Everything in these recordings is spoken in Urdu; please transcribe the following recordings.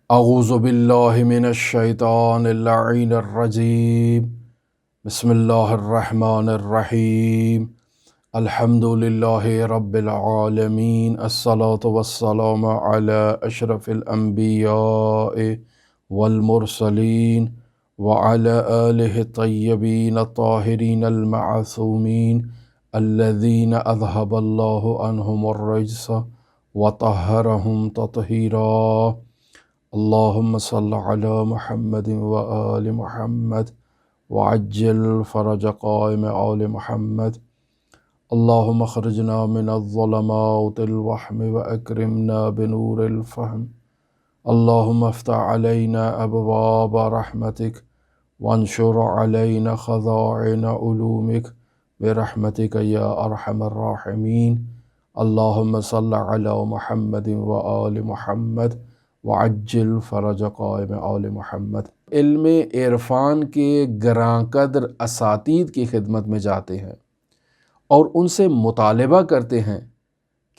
اعوذ باللہ من الشیطان اللعین الرجیم بسم اللہ الرحمن الرحیم الحمد للہ رب العالمین الصلاة والسلام علی اشرف الانبیاء والمرسلین وعلی آلہ الطیبین الطاہرین المعصومین الذین اذہب اللہ عنہم الرجس وطہرہم تطہیرا اللہم صل علی محمد وآل محمد وعجل فرج قائم آل محمد اللہم اخرجنا من الظلمات الوہم واکرمنا بنور الفہم اللہم افتح علینا ابواب رحمتک وانشر علینا خزائن علومک برحمتک یا ارحم الراحمین اللہم صل علی محمد وآل محمد وعجل فرج قائم آل محمد۔ علم عرفان کے گراں قدر اساتید کی خدمت میں جاتے ہیں اور ان سے مطالبہ کرتے ہیں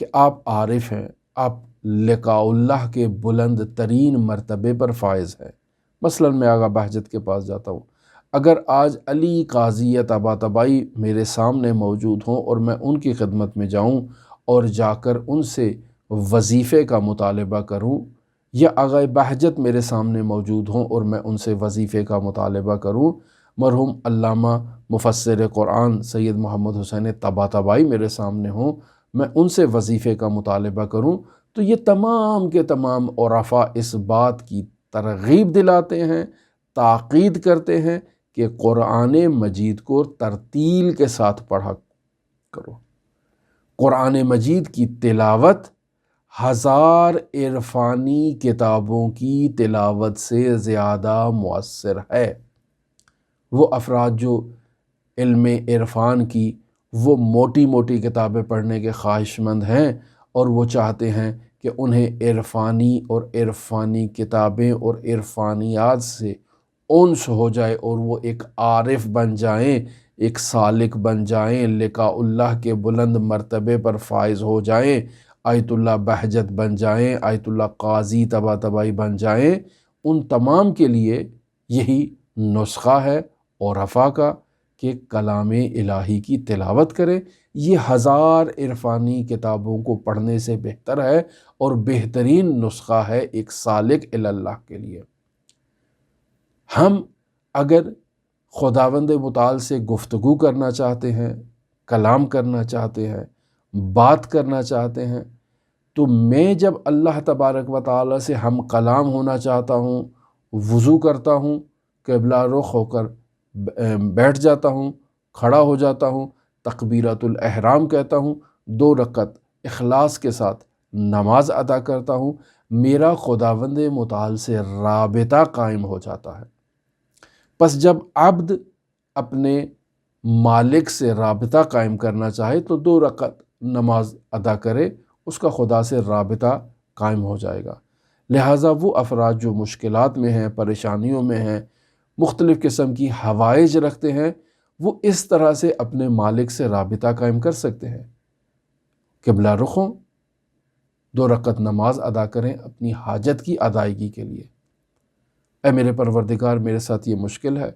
کہ آپ عارف ہیں، آپ لقاء اللہ کے بلند ترین مرتبے پر فائز ہیں۔ مثلا میں آغا بہجت کے پاس جاتا ہوں، اگر آج علی قاضی یا طباطبائی میرے سامنے موجود ہوں اور میں ان کی خدمت میں جاؤں اور جا کر ان سے وظیفے کا مطالبہ کروں، یا آغا بہجت میرے سامنے موجود ہوں اور میں ان سے وظیفے کا مطالبہ کروں، مرحوم علامہ مفسر قرآن سید محمد حسین طباطبائی میرے سامنے ہوں، میں ان سے وظیفے کا مطالبہ کروں، تو یہ تمام کے تمام عرفاء اس بات کی ترغیب دلاتے ہیں، تاکید کرتے ہیں کہ قرآن مجید کو ترتیل کے ساتھ پڑھا کرو۔ قرآن مجید کی تلاوت 1000 عرفانی کتابوں کی تلاوت سے زیادہ مؤثر ہے۔ وہ افراد جو علم عرفان کی وہ موٹی موٹی کتابیں پڑھنے کے خواہش مند ہیں اور وہ چاہتے ہیں کہ انہیں عرفانی اور عرفانی کتابیں اور عرفانیات سے انس ہو جائے اور وہ ایک عارف بن جائیں، ایک سالک بن جائیں، لقاء اللہ کے بلند مرتبے پر فائز ہو جائیں، آیت اللہ بہجت بن جائیں، آیت اللہ قاضی طباطبائی بن جائیں، ان تمام کے لیے یہی نسخہ ہے عرفاء کا کہ کلام الہی کی تلاوت کریں۔ یہ 1000 عرفانی کتابوں کو پڑھنے سے بہتر ہے اور بہترین نسخہ ہے ایک سالک الی اللہ کے لیے۔ ہم اگر خداوند متعال سے گفتگو کرنا چاہتے ہیں، کلام کرنا چاہتے ہیں، بات کرنا چاہتے ہیں، تو میں جب اللہ تبارک و تعالیٰ سے ہم کلام ہونا چاہتا ہوں، وضو کرتا ہوں، قبلہ رخ ہو کر بیٹھ جاتا ہوں، کھڑا ہو جاتا ہوں، تکبیرۃ الاحرام کہتا ہوں، 2 رکعت اخلاص کے ساتھ نماز ادا کرتا ہوں، میرا خداوند متعال سے رابطہ قائم ہو جاتا ہے۔ پس جب عبد اپنے مالک سے رابطہ قائم کرنا چاہے تو 2 رکعت نماز ادا کرے، اس کا خدا سے رابطہ قائم ہو جائے گا۔ لہٰذا وہ افراد جو مشکلات میں ہیں، پریشانیوں میں ہیں، مختلف قسم کی حوائج رکھتے ہیں، وہ اس طرح سے اپنے مالک سے رابطہ قائم کر سکتے ہیں۔ قبلہ رخ ہوں، 2 رکعت نماز ادا کریں اپنی حاجت کی ادائیگی کے لیے۔ اے میرے پروردگار، میرے ساتھ یہ مشکل ہے،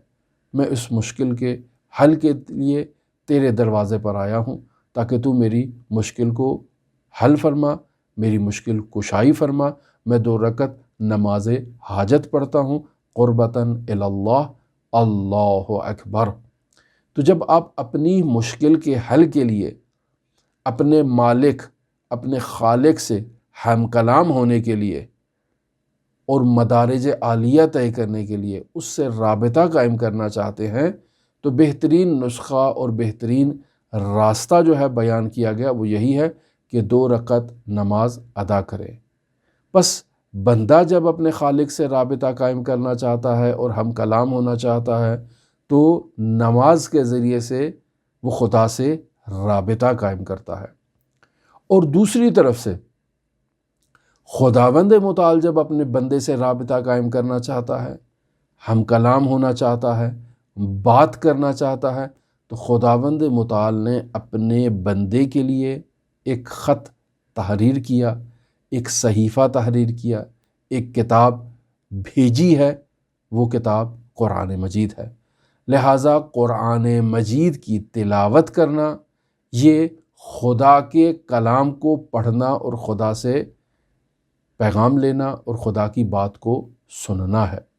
میں اس مشکل کے حل کے لیے تیرے دروازے پر آیا ہوں تاکہ تو میری مشکل کو حل فرما، میری مشکل کشائی فرما۔ میں 2 رکعت نماز حاجت پڑھتا ہوں قربتاً الی اللہ، اللہ اکبر۔ تو جب آپ اپنی مشکل کے حل کے لیے اپنے مالک، اپنے خالق سے ہم کلام ہونے کے لیے اور مدارج عالیہ طے کرنے کے لیے اس سے رابطہ قائم کرنا چاہتے ہیں، تو بہترین نسخہ اور بہترین راستہ جو ہے بیان کیا گیا وہ یہی ہے کہ 2 رکعت نماز ادا کرے۔ بس بندہ جب اپنے خالق سے رابطہ قائم کرنا چاہتا ہے اور ہم کلام ہونا چاہتا ہے تو نماز کے ذریعے سے وہ خدا سے رابطہ قائم کرتا ہے۔ اور دوسری طرف سے خداوند متعال جب اپنے بندے سے رابطہ قائم کرنا چاہتا ہے، ہم کلام ہونا چاہتا ہے، بات کرنا چاہتا ہے، تو خداوند متعال نے اپنے بندے کے لیے ایک خط تحریر کیا، ایک صحیفہ تحریر کیا، ایک کتاب بھیجی ہے وہ کتاب قرآن مجید ہے۔ لہٰذا قرآن مجید کی تلاوت کرنا یہ خدا کے کلام کو پڑھنا اور خدا سے پیغام لینا اور خدا کی بات کو سننا ہے۔